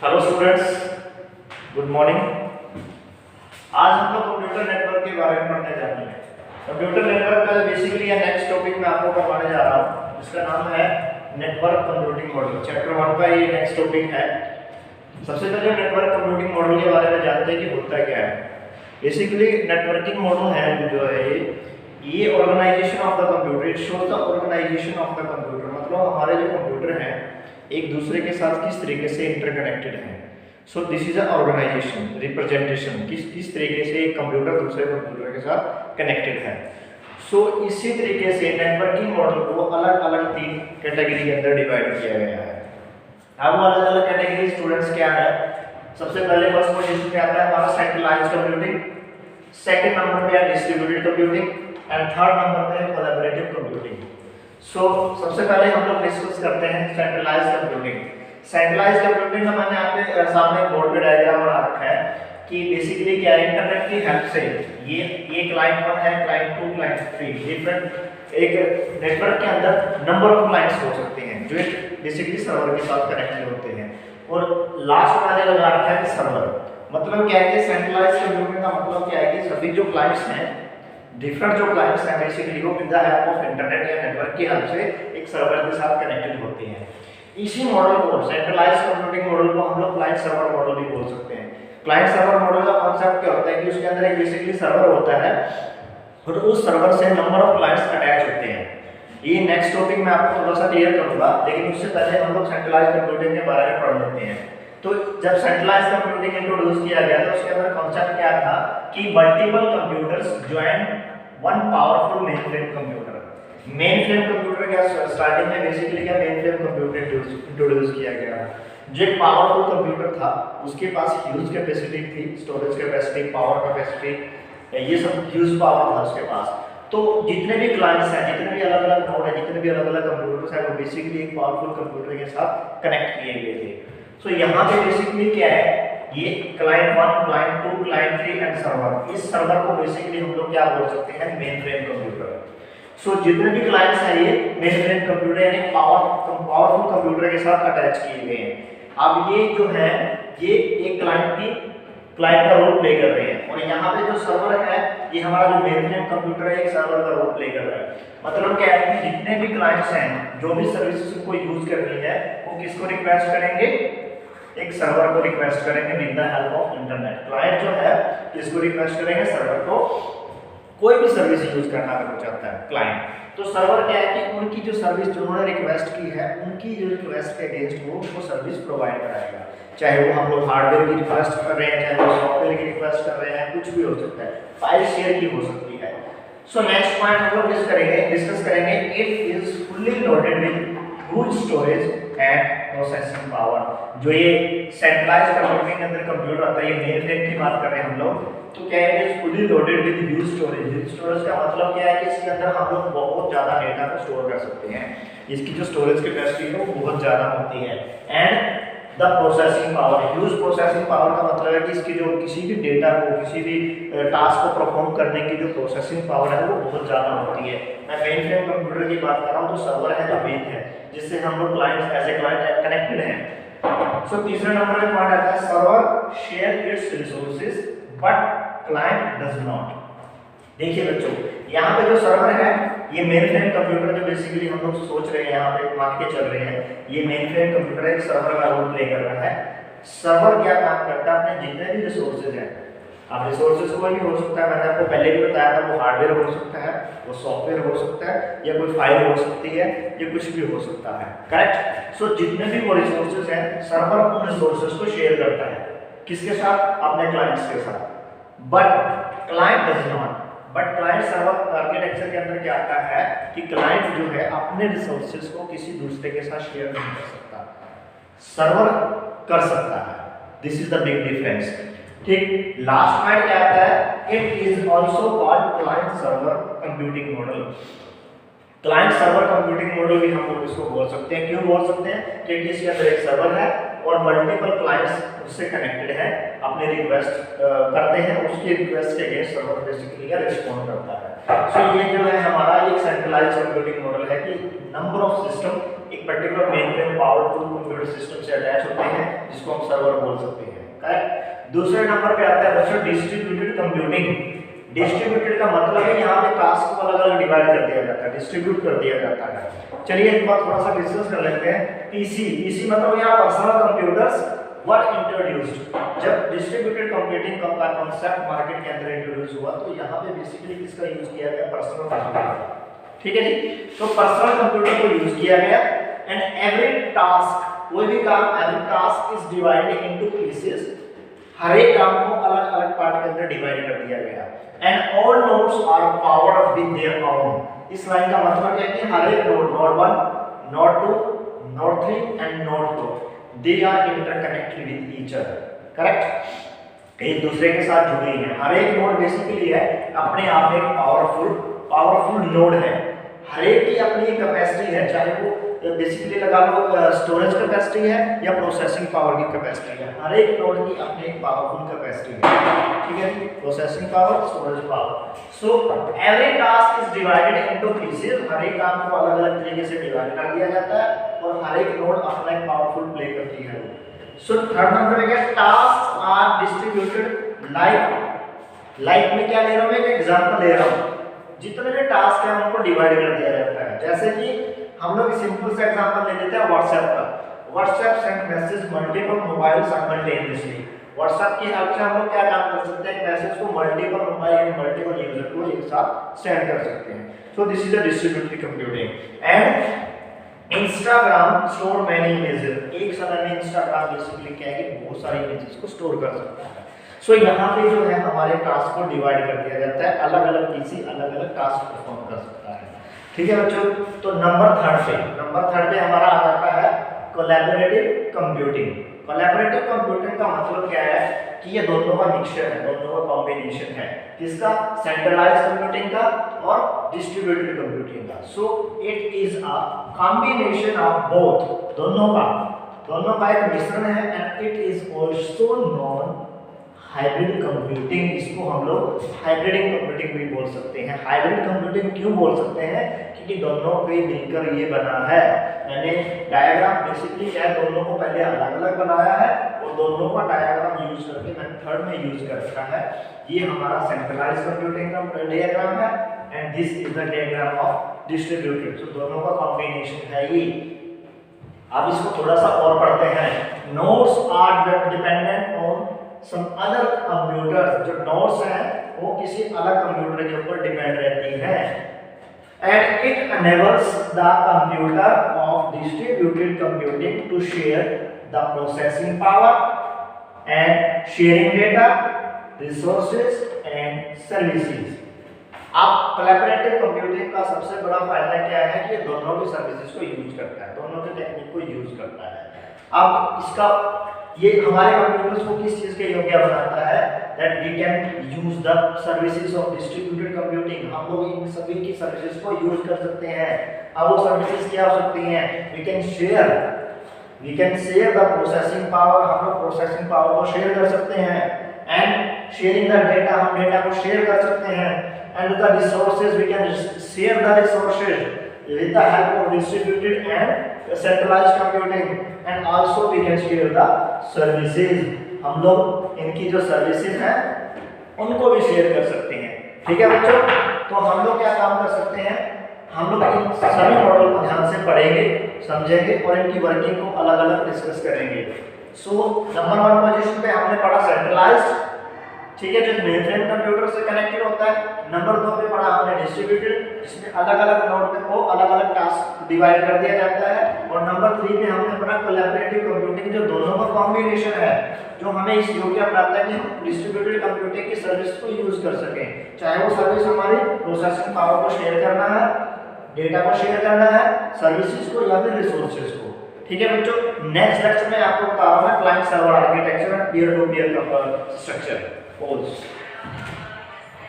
Hello students, good morning. आज हम लोग कंप्यूटर नेटवर्क के बारे में पढ़ने जा रहे हैं। कंप्यूटर नेटवर्क का बेसिकली ये नेक्स्ट टॉपिक मैं आपको पढ़ाने जा रहा हूँ, जिसका नाम है नेटवर्क कंप्यूटिंग मॉडल। चैप्टर 1 का ये नेक्स्ट टॉपिक है। सबसे पहले नेटवर्क कंप्यूटिंग मॉडल के बारे में जानते हैं कि होता क्या है। बेसिकली नेटवर्किंग मॉडल है जो है ये organisation of the computer, it shows the organisation of the computer. मतलब हमारे जो कंप्यूटर हैं एक दूसरे के साथ किस तरीके से इंटरकनेक्टेड है। So this is a organisation representation, किस तरीके से एक कंप्यूटर दूसरे कंप्यूटर के साथ कनेक्टेड है। सो इसी तरीके से नेटवर्किंग मॉडल को अलग अलग 3 कैटेगरी के अंदर डिवाइड किया गया है। अब वो अलग अलग कैटेगरी स्टूडेंट्स क्या है। सबसे पहले फर्स्ट पोजीशन पे आता है हमारा सेंट्रलाइज्ड कंप्यूटिंग, सेकंड नंबर पे है distributed computing and third number पे है कोलैबोरेटिव कंप्यूटिंग। सो सबसे पहले हम लोग डिस्कस करते हैं सेंट्रलाइज्ड कंप्यूटिंग। सेंट्रलाइज्ड कंप्यूटिंग का मैंने आपके सामने बोर्ड पे डायग्राम बना रखा है कि बेसिकली क्या है, इंटरनेट की हेल्प से ये क्लाइंट 1 है, क्लाइंट 2, क्लाइंट 3, डिफरेंट एक नेटवर्क के अंदर नंबर ऑफ क्लाइंट्स हो सकते हैं जो एक बेसिकली सर्वर के साथ कनेक्टेड होते हैं। और लास्ट मैंने लगा रखा है सर्वर। मतलब क्या है कि सेंट्रलाइज्ड कंप्यूटिंग का मतलब क्या है कि सभी जो क्लाइंट्स हैं, डिफरेंट जो क्लाइंट्स हैं बेसिकली वो with the help of internet या नेटवर्क की हेल्प से एक सर्वर के साथ कनेक्टेड होते हैं। इसी मॉडल को, सेंट्रलाइज्ड कंप्यूटिंग मॉडल को हम लोग क्लाइंट सर्वर मॉडल भी बोल सकते हैं। क्लाइंट सर्वर मॉडल का कॉन्सेप्ट क्या होता है कि उसके अंदर एक बेसिकली सर्वर होता है और उस सर्वर से नंबर ऑफ क्लाइंट्स अटैच होते हैं। ये नेक्स्ट टॉपिक मैं आपको थोड़ा सा क्लियर करूंगा, लेकिन उससे पहले हम लोग सेंट्रलाइज्ड कंप्यूटिंग के बारे में पढ़ लेते हैं। तो जब सेंट्रलाइज्ड कंप्यूटिंग इंट्रोड्यूस किया गया तो उसके अंदर कॉन्सेप्ट क्या था कि multiple computers join one powerful mainframe computer. Mainframe computer क्या स्टार्टिंग में बेसिकली क्या मेनफ्रेम कंप्यूटर इंट्रोड्यूस किया गया। जो एक पावरफुल कंप्यूटर था उसके पास ह्यूज कैपेसिटी थी, स्टोरेज कैपेसिटी, पावर कैपेसिटी, ये सब ह्यूज पावर था उसके पास। तो जितने भी क्लाइंट्स हैं, जितने भी अलग अलग नोड है, जितने भी अलग अलग कंप्यूटर्स हैं, वो बेसिकली एक पावरफुल कंप्यूटर के साथ कनेक्ट किए गए थे। सो यहाँ पे बेसिकली क्या है, ये client 1, client 2, client 3 and server. इस सर्वर को बेसिकली हम लोग क्या बोल सकते हैं, मेनफ्रेम कंप्यूटर। सो जितने भी क्लाइंट्स हैं ये मेनफ्रेम कंप्यूटर यानी पावरफुल कंप्यूटर के साथ अटैच किए गए हैं। अब ये जो है ये एक क्लाइंट का रोल प्ले कर रहे हैं और यहाँ पे जो सर्वर है ये हमारा जो मेनफ्रेम कंप्यूटर है एक सर्वर का रोल प्ले कर रहा है। मतलब क्या है कि जितने भी क्लाइंट्स हैं जो भी सर्विसेज को यूज करनी है वो किसको रिक्वेस्ट करेंगे, एक सर्वर को रिक्वेस्ट करेंगे with the help of internet. Client जो है किसको रिक्वेस्ट करेंगे, सर्वर को। कोई भी सर्विस यूज करना अगर चाहता है क्लाइंट, तो सर्वर क्या है कि उनकी जो सर्विस जो उन्होंने रिक्वेस्ट की है उनकी जो रिक्वेस्ट के अगेंस्ट वो सर्विस प्रोवाइड कराएगा। चाहे वो हम लोग हार्डवेयर की रिक्वेस्ट कर रहे हैं, चाहे वो सॉफ्टवेयर की रिक्वेस्ट कर रहे हैं, कुछ भी हो सकता है, फाइल शेयर की हो सकती है। सो नेक्स्ट पॉइंट हम लोग डिस्कस करेंगे it is fully loaded with huge storage and processing power. जो ये सेंट्रलाइज्ड कंप्यूटिंग के अंदर कंप्यूटर आता है, ये मेनफ्रेम की बात कर रहे हैं हम लोग, तो क्या है कि fully loaded with huge storage. Huge storage का मतलब क्या है कि इसके अंदर हम लोग बहुत ज्यादा डेटा को स्टोर कर सकते हैं। इसकी जो स्टोरेज कैपेसिटी है वो बहुत ज्यादा होती है। And the processing power, huge processing power का मतलब है कि इसकी जो किसी भी डेटा को, किसी भी टास्क को परफॉर्म करने की जो प्रोसेसिंग पावर है वो बहुत ज़्यादा होती है। मैं मेनफ्रेम कंप्यूटर की बात कर रहा हूँ, तो सर्वर है जो मेन है जिससे हम लोग client as a client connected हैं। सो तीसरे नंबर पे पॉइंट आता है server share its resources but client does not. देखिए बच्चों, यहाँ पे जो सर्वर है ये मेनफ्रेम कंप्यूटर जो बेसिकली हम लोग सोच रहे हैं, यहाँ पे मान के चल रहे हैं, ये मेनफ्रेम कंप्यूटर एक सर्वर का रोल प्ले कर रहा है। सर्वर क्या काम करता है, अपने जितने भी रिसोर्सेज हैं, अब रिसोर्सेज कोई भी हो सकता है, मैंने आपको पहले भी बताया था, वो हार्डवेयर हो सकता है, वो सॉफ्टवेयर हो सकता है, या कोई फाइल हो सकती है, या कुछ भी हो सकता है, करेक्ट। सो जितने भी वो रिसोर्सेज हैं, सर्वर उन रिसोर्सेज को शेयर करता है, किसके साथ, अपने क्लाइंट्स के साथ। But client does not. But client server architecture के अंदर क्या आता है कि क्लाइंट जो है अपने रिसोर्सेज को किसी दूसरे के साथ शेयर नहीं कर सकता, सर्वर कर सकता है। This is the big difference. ठीक, लास्ट पॉइंट क्या आता है, it is also called client server computing model. Client server computing model भी हम लोग इसको बोल सकते हैं। क्यों बोल सकते हैं, क्योंकि इसके अंदर एक सर्वर है और मल्टीपल क्लाइंट्स उससे कनेक्टेड है, अपने रिक्वेस्ट करते हैं, उसकी रिक्वेस्ट के अगेंस्ट सर्वर बेसिकली रिस्पॉन्ड करता है। सो ये जो है हमारा एक सेंट्रलाइज्ड कंप्यूटिंग मॉडल है कि नंबर ऑफ सिस्टम एक particular main frame powerful computer system से अटैच होते हैं जिसको हम सर्वर बोल सकते हैं। करेक्ट। दूसरे नंबर पे आता है बच्चों डिस्ट्रीब्यूटेड कंप्यूटिंग। डिस्ट्रीब्यूटेड का मतलब है यहाँ पे टास्क को अलग अलग डिवाइड कर दिया जाता है, डिस्ट्रीब्यूट कर दिया जाता है। चलिए एक बात थोड़ा सा डिस्कस कर लेते हैं। पीसी मतलब यहाँ पर्सनल कंप्यूटर्स वर इंट्रोड्यूस्ड। जब डिस्ट्रीब्यूटेड कंप्यूटिंग का कॉन्सेप्ट मार्केट के अंदर इंट्रोड्यूस हुआ तो यहाँ पे बेसिकली किसका यूज किया गया? Personal computer. ठीक है जी। तो पर्सनल कंप्यूटर को यूज किया गया एंड एवरी टास्क, कोई भी काम, every task is divided into pieces. हर एक काम को अलग अलग पार्ट के अंदर डिवाइड कर दिया गया and all nodes are powered with their own. इस लाइन का मतलब क्या है कि हर एक node, node 1, node 2, node 3 and node 4, they are interconnected with each other. Correct. एक दूसरे के साथ जुड़े हैं। हर एक नोड बेसिकली है अपने आप में एक पावरफुल नोड है। हर एक की अपनी कैपेसिटी है, चाहे वो बेसिकली लगा लो स्टोरेज कैपेसिटी है या प्रोसेसिंग पावर की कैपेसिटी है। हर एक नोड की अपनी एक पावरफुल कैपेसिटी है। ठीक है, processing power, storage power. So every task is divided into pieces. हर एक काम को अलग अलग तरीके से डिवाइड कर दिया जाता है और हर एक नोड अपना एक पावरफुल प्ले करती है। सो थर्ड नंबर पे क्या? टास्क आर डिस्ट्रीब्यूटेड लाइक में क्या ले रहा हूं मैं? एक एग्जांपल ले रहा हूं। जितने भी टास्क हैं उनको डिवाइड कर दिया जाता है। जैसे कि हम लोग सिंपल सा एग्जांपल ले लेते हैं व्हाट्सएप का। WhatsApp send message multiple mobile simultaneously. WhatsApp की हेल्प से हम लोग क्या काम कर सकते हैं? मैसेज को मल्टीपल मोबाइल या मल्टीपल यूजर को एक साथ सेंड कर सकते हैं। सो this is a distributed computing. And Instagram store many images. एक समय में इंस्टाग्राम बेसिकली क्या है कि बहुत सारी इमेजेस को स्टोर कर सकता है। सो यहाँ पे जो है हमारे टास्क को डिवाइड कर दिया जाता है, अलग अलग पीसी अलग अलग टास्क परफॉर्म कर सकता है। ठीक है बच्चों। तो नंबर थर्ड पे हमारा आ जाता है कोलैबोरेटिव कंप्यूटिंग। कोलैबोरेटिव कंप्यूटिंग का मतलब क्या है कि ये दोनों का मिक्सचर है, दोनों का कॉम्बिनेशन है। किसका? सेंट्रलाइज्ड कंप्यूटिंग का और डिस्ट्रीब्यूटेड कंप्यूटिंग का। So it is a combination of both. दोनों का एक मिश्रण है and it is also known hybrid computing. इसको हम लोग हाइब्रिडिंग कंप्यूटिंग भी बोल सकते हैं। हाइब्रिड कंप्यूटिंग क्यों बोल सकते हैं? क्योंकि दोनों को मिलकर ये बना है। मैंने डायग्राम बेसिकली क्या है, दोनों को पहले अलग अलग बनाया है और दोनों का डायग्राम यूज करके मैंने थर्ड में यूज कर रखा है। ये हमारा सेंट्रलाइज्ड कंप्यूटिंग का डायग्राम है and this is the diagram of distributed. तो दोनों का कॉम्बिनेशन है ये। अब इसको थोड़ा सा और पढ़ते हैं। Nodes are dependent on some other computer. जो नोड्स हैं वो किसी अलग कंप्यूटर के ऊपर डिपेंड रहती है and it enables the computer of distributed computing to share the processing power and sharing data, resources and services। अब कोलैबोरेटिव कंप्यूटिंग का सबसे बड़ा फायदा क्या है कि ये दोनों की सर्विसेज को यूज करता है, दोनों के टेक्निक को यूज करता है। अब इसका ये हमारे कंप्यूटर्स को किस चीज के योग्य बनाता है? That we can use the services of distributed computing. हम लोग इन सभी की सर्विसेज को यूज कर सकते हैं। अब वो सर्विसेज क्या हो सकती हैं? We can share the processing power. हम लोग प्रोसेसिंग पावर को शेयर कर सकते हैं एंड शेयरिंग द डेटा, हम डेटा को शेयर कर सकते हैं and the resources, we can share the resources with the help of distributed and centralized computing and also we can share the services। हम लोग इनकी जो सर्विसेज हैं उनको भी शेयर कर सकते हैं। ठीक है बच्चों। तो हम लोग क्या काम कर सकते हैं? हम लोग इन सभी मॉडल को ध्यान से पढ़ेंगे, समझेंगे और इनकी वर्किंग को अलग अलग डिस्कस करेंगे। सो नंबर 1 पोजीशन पे हमने पढ़ा सेंट्रलाइज्ड, ठीक है, जो मेन फ्रेम कंप्यूटर से कनेक्टेड होता है। नंबर 2 पे पढ़ा हमने डिस्ट्रीब्यूटेड, जिसमें अलग अलग नोड को अलग अलग टास्क डिवाइड कर दिया जाता है। और नंबर 3 पे हमने पढ़ा कोलैबोरेटिव कंप्यूटिंग, जो दोनों का कॉम्बिनेशन है, जो हमें इस योग्य बनाता है कि हम डिस्ट्रीब्यूटेड कंप्यूटिंग की सर्विस को यूज कर सकें। चाहे वो सर्विस हमारी प्रोसेसिंग पावर को शेयर करना है, डेटा को शेयर करना है, सर्विसेज को या फिर रिसोर्सेज को। ठीक है बच्चों। नेक्स्ट लेक्चर में आपको बता रहा हूं client server architecture and peer to peer structure.